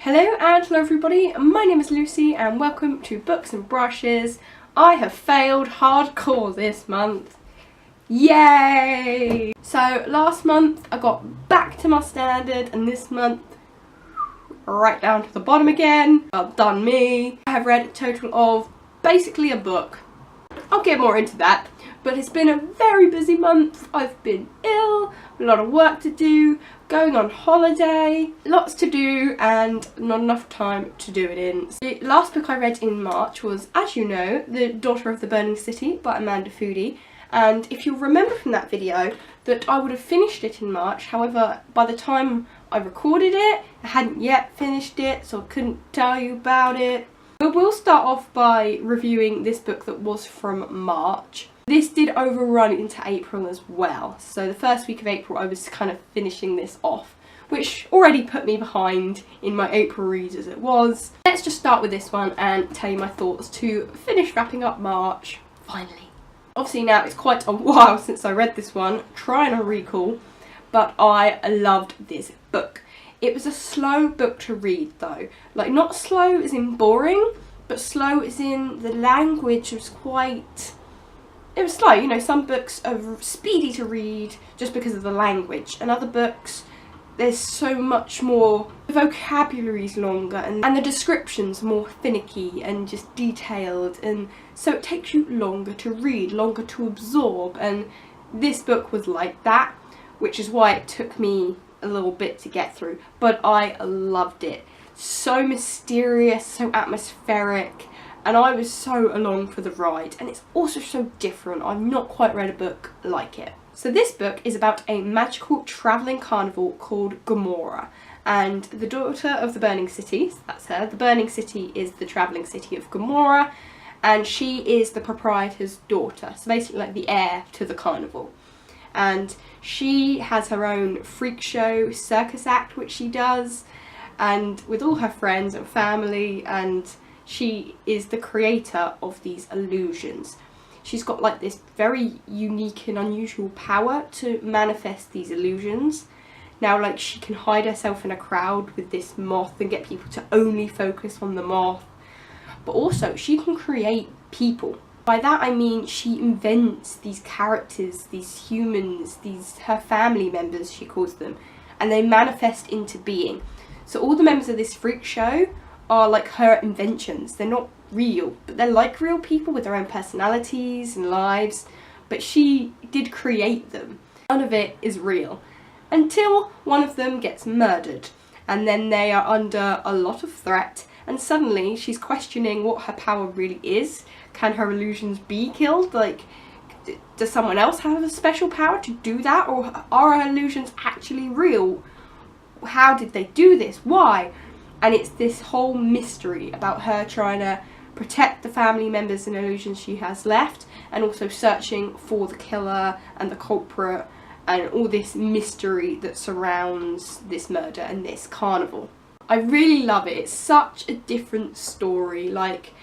Hello and hello everybody, my name is Lucy and welcome to Books and Brushes. I have failed hardcore this month. Yay! So last month I got back to my standard and this month right down to the bottom again. Well done me. I have read a total of basically a book. I'll get more into that, but it's been a very busy month. I've been ill, a lot of work to do, going on holiday, lots to do and not enough time to do it in. The last book I read in March was, as you know, The Daughter of the Burning City by Amanda Foody. And if you'll remember from that video that I would have finished it in March, however by the time I recorded it, I hadn't yet finished it, so I couldn't tell you about it. But we'll start off by reviewing this book that was from March. This did overrun into April as well, so the first week of April I was kind of finishing this off, which already put me behind in my April reads as it was. Let's just start with this one and tell you my thoughts to finish wrapping up March, finally. Obviously now it's quite a while since I read this one, trying to recall, but I loved this book. It was a slow book to read though, like not slow as in boring, but slow as in the language was quite... It was slow, you know, some books are speedy to read just because of the language, and other books there's so much more, the vocabulary's longer and the descriptions more finicky and just detailed, and so it takes you longer to read, longer to absorb, and this book was like that, which is why it took me a little bit to get through, but I loved it. So mysterious, so atmospheric, and I was so along for the ride, and it's also so different. I've not quite read a book like it. So this book is about a magical travelling carnival called Gomorrah, and the daughter of the Burning City, so that's her, the Burning City is the travelling city of Gomorrah, and she is the proprietor's daughter, so basically like the heir to the carnival. And she has her own freak show circus act which she does, and with all her friends and family, and she is the creator of these illusions. She's got like this very unique and unusual power to manifest these illusions. Now like she can hide herself in a crowd with this moth and get people to only focus on the moth, but also she can create people. By that I mean she invents these characters, these humans, these her family members she calls them, and they manifest into being. So all the members of this freak show are like her inventions. They're not real, but they're like real people with their own personalities and lives, but she did create them. None of it is real until one of them gets murdered, and then they are under a lot of threat, and suddenly she's questioning what her power really is. Can her illusions be killed? Like, does someone else have a special power to do that, or are her illusions actually real? How did they do this? Why? And it's this whole mystery about her trying to protect the family members and illusions she has left, and also searching for the killer and the culprit, and all this mystery that surrounds this murder and this carnival. I really love it. It's such a different story. Like,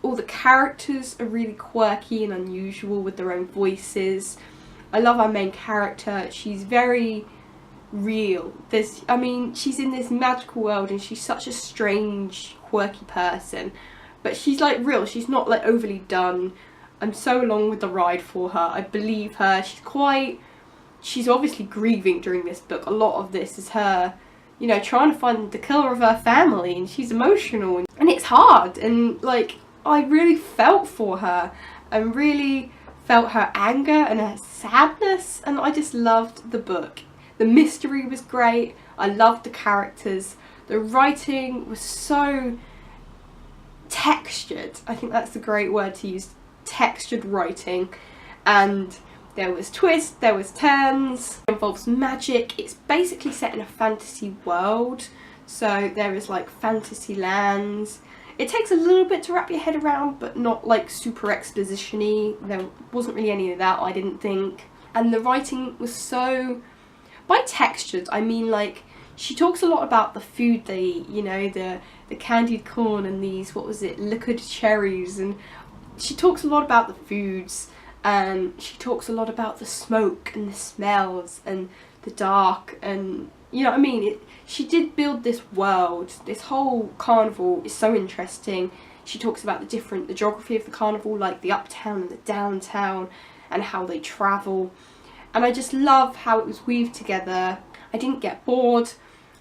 all the characters are really quirky and unusual with their own voices. I love our main character. She's very real. I mean, she's in this magical world and she's such a strange, quirky person, but she's like real. She's not like overly done. I'm so along with the ride for her. I believe her. She's obviously grieving during this book. A lot of this is her, you know, trying to find the killer of her family, and she's emotional and it's hard, and like I really felt for her and really felt her anger and her sadness, and I just loved the book. The mystery was great, I loved the characters, the writing was so textured. I think that's a great word to use, textured writing, and there was twists, there was turns, it involves magic. It's basically set in a fantasy world, so there is like fantasy lands. It takes a little bit to wrap your head around, but not like super exposition-y. There wasn't really any of that, I didn't think. And the writing was so... By textured, I mean like, she talks a lot about the food they eat, you know, the candied corn and these, what was it, liquid cherries, and she talks a lot about the foods, and she talks a lot about the smoke and the smells and the dark, and you know what I mean? she did build this world. This whole carnival is so interesting. She talks about the geography of the carnival, like the uptown and the downtown, and how they travel. And I just love how it was weaved together. I didn't get bored,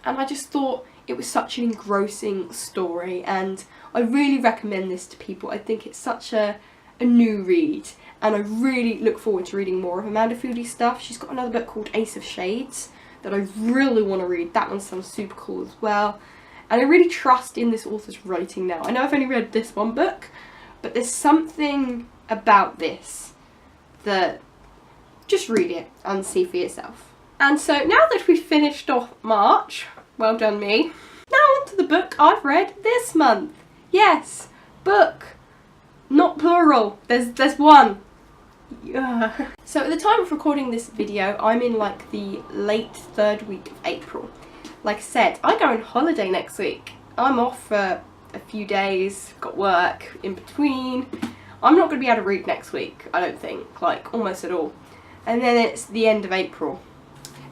and I just thought it was such an engrossing story, and I really recommend this to people. I think it's such a new read, and I really look forward to reading more of Amanda Foody stuff. She's got another book called Ace of Shades that I really want to read. That one sounds super cool as well. And I really trust in this author's writing now. I know I've only read this one book, but there's something about this that just read it and see for yourself. And so now that we've finished off March, well done me, now on to the book I've read this month. Yes, book, not plural, there's one. Yeah. So at the time of recording this video, I'm in like the late 3rd week of April. Like I said, I go on holiday next week. I'm off for a few days, got work in between. I'm not going to be able to read next week, I don't think, like almost at all. And then it's the end of April.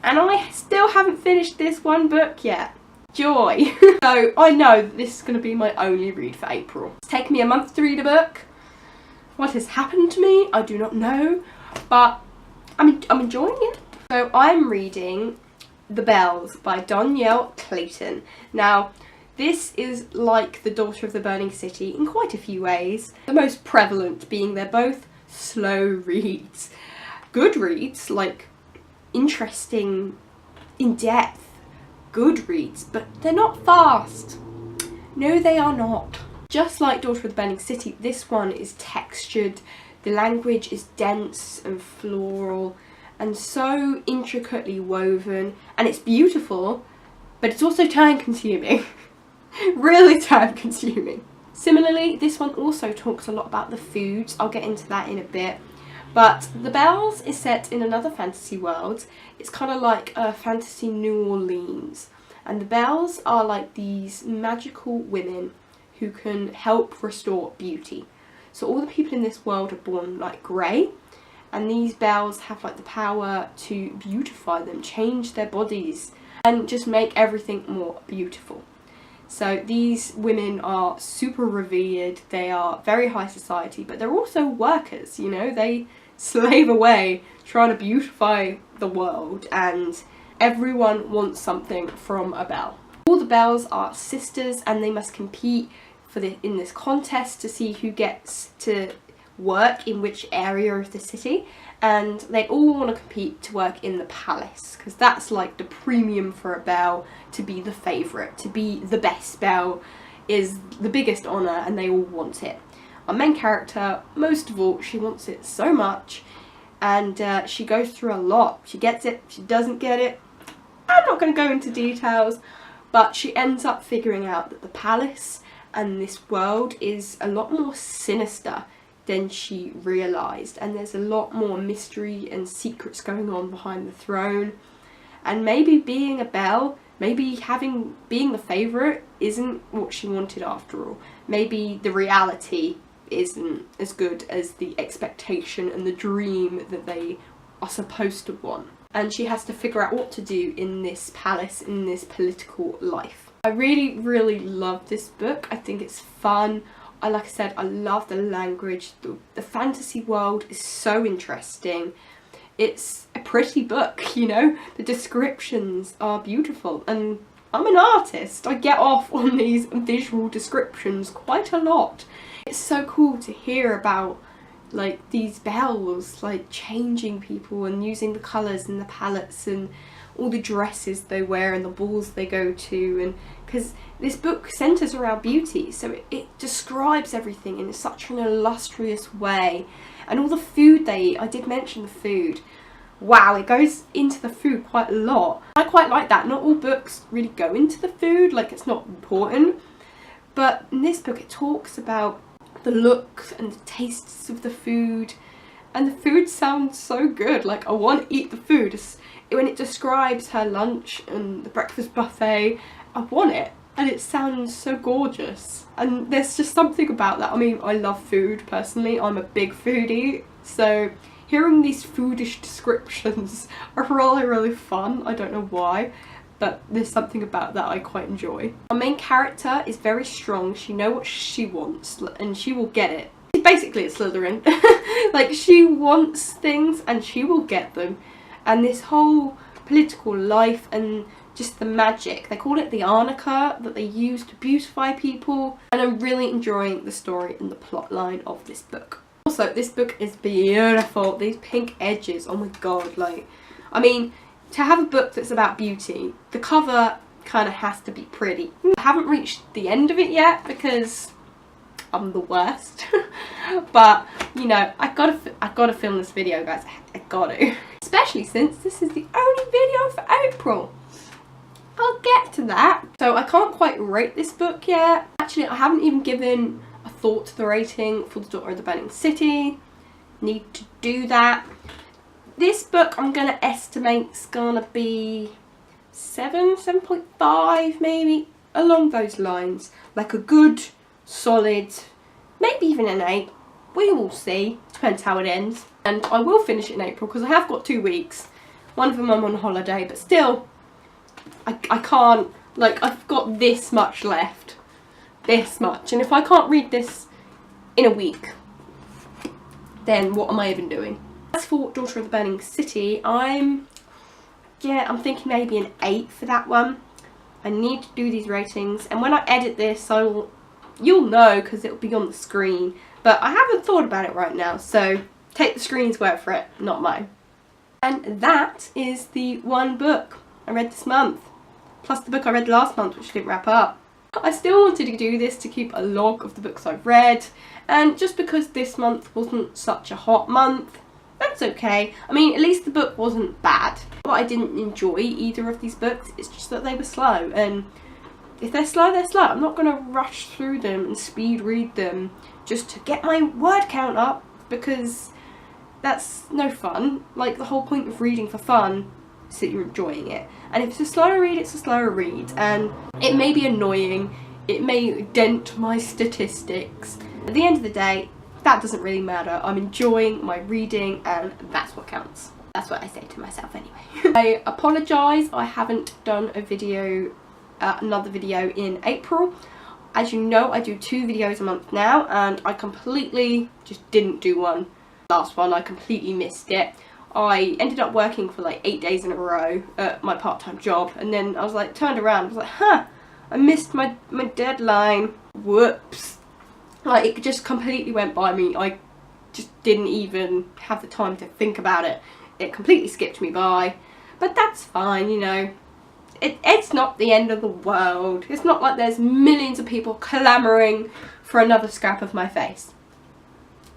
And I still haven't finished this one book yet. Joy. So I know that this is going to be my only read for April. It's taken me a month to read a book. What has happened to me, I do not know, but I'm enjoying it. So I'm reading The Bells by Dhonielle Clayton. Now, this is like The Daughter of the Burning City in quite a few ways. The most prevalent being they're both slow reads. Good reads, like interesting, in-depth, good reads, but they're not fast. No, they are not. Just like Daughter of the Burning City, this one is textured. The language is dense and floral and so intricately woven, and it's beautiful, but it's also time consuming. Really time consuming. Similarly, this one also talks a lot about the foods. I'll get into that in a bit. But The Bells is set in another fantasy world. It's kind of like a fantasy New Orleans. And the Bells are like these magical women who can help restore beauty. So all the people in this world are born like grey, and these bells have like the power to beautify them, change their bodies, and just make everything more beautiful. So these women are super revered, they are very high society, but they're also workers, you know, they slave away trying to beautify the world, and everyone wants something from a bell. All the bells are sisters, and they must compete in this contest to see who gets to work in which area of the city, and they all want to compete to work in the palace, because that's like the premium for a belle. To be the favourite, to be the best belle is the biggest honour, and they all want it. Our main character, most of all, she wants it so much, and she goes through a lot. She gets it, she doesn't get it. I'm not going to go into details, but she ends up figuring out that the palace and this world is a lot more sinister than she realised, and there's a lot more mystery and secrets going on behind the throne. And maybe being a belle, maybe being the favourite isn't what she wanted after all. Maybe the reality isn't as good as the expectation and the dream that they are supposed to want. And she has to figure out what to do in this palace, in this political life. I really, really love this book. I think it's fun. Like I said, I love the language. The fantasy world is so interesting. It's a pretty book, you know. The descriptions are beautiful, and I'm an artist. I get off on these visual descriptions quite a lot. It's so cool to hear about like these bells like changing people and using the colours and the palettes and all the dresses they wear and the balls they go to, and because this book centres around beauty, so it describes everything in such an illustrious way. And all the food they eat, I did mention the food. Wow, it goes into the food quite a lot. I quite like that. Not all books really go into the food, like it's not important. But in this book it talks about the looks and the tastes of the food. And the food sounds so good, like I want to eat the food. When it describes her lunch and the breakfast buffet, I want it. And it sounds so gorgeous. And there's just something about that. I mean, I love food personally. I'm a big foodie. So hearing these foodish descriptions are really, really fun. I don't know why. but there's something about that I quite enjoy. Our main character is very strong. She knows what she wants and she will get it. Basically it's Slytherin. Like, she wants things and she will get them. And this whole political life and just the magic, they call it the arnica, that they use to beautify people, and I'm really enjoying the story and the plot line of this book. Also, this book is beautiful. These pink edges, oh my god, like, I mean, to have a book that's about beauty, the cover kind of has to be pretty. I haven't reached the end of it yet because I'm the worst. But, you know, I gotta film this video, guys. I gotta. Especially since this is the only video for April. I'll get to that. So I can't quite rate this book yet. Actually, I haven't even given a thought to the rating for The Daughter of the Burning City. Need to do that. This book I'm going to estimate is going to be 7.5 maybe, along those lines. Like a good, solid, maybe even an 8. We will see. Depends how it ends. And I will finish it in April because I have got 2 weeks. One of them I'm on holiday, but still, I can't, like, I've got this much left. This much. And if I can't read this in a week, then what am I even doing? As for Daughter of the Burning City, I'm thinking maybe an 8 for that one. I need to do these ratings, and when I edit this, you'll know because it'll be on the screen. But I haven't thought about it right now, so take the screen's word for it, not mine. And that is the one book I read this month, plus the book I read last month, which didn't wrap up. I still wanted to do this to keep a log of the books I've read, and just because this month wasn't such a hot month, that's okay. I mean, at least the book wasn't bad. But I didn't enjoy either of these books, it's just that they were slow, and if they're slow, they're slow. I'm not going to rush through them and speed read them just to get my word count up, because that's no fun. Like, the whole point of reading for fun is that you're enjoying it. And if it's a slower read, it's a slower read. And it may be annoying, it may dent my statistics. At the end of the day, that doesn't really matter. I'm enjoying my reading and that's what counts. That's what I say to myself anyway. I apologise, I haven't done a video, another video in April. As you know, I do 2 videos a month now, and I completely just didn't do one. Last one, I completely missed it. I ended up working for like 8 days in a row at my part-time job, and then I was like, turned around, I was like, huh, I missed my deadline. Whoops. Like, it just completely went by me. I just didn't even have the time to think about it. It completely skipped me by. But that's fine, you know. It's not the end of the world. It's not like there's millions of people clamouring for another scrap of my face.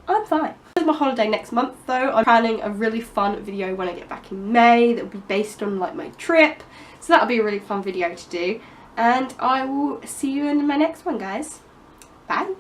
I'm fine. My holiday next month though. I'm planning a really fun video when I get back in May that will be based on like my trip, so that'll be a really fun video to do, and I will see you in my next one, guys. Bye.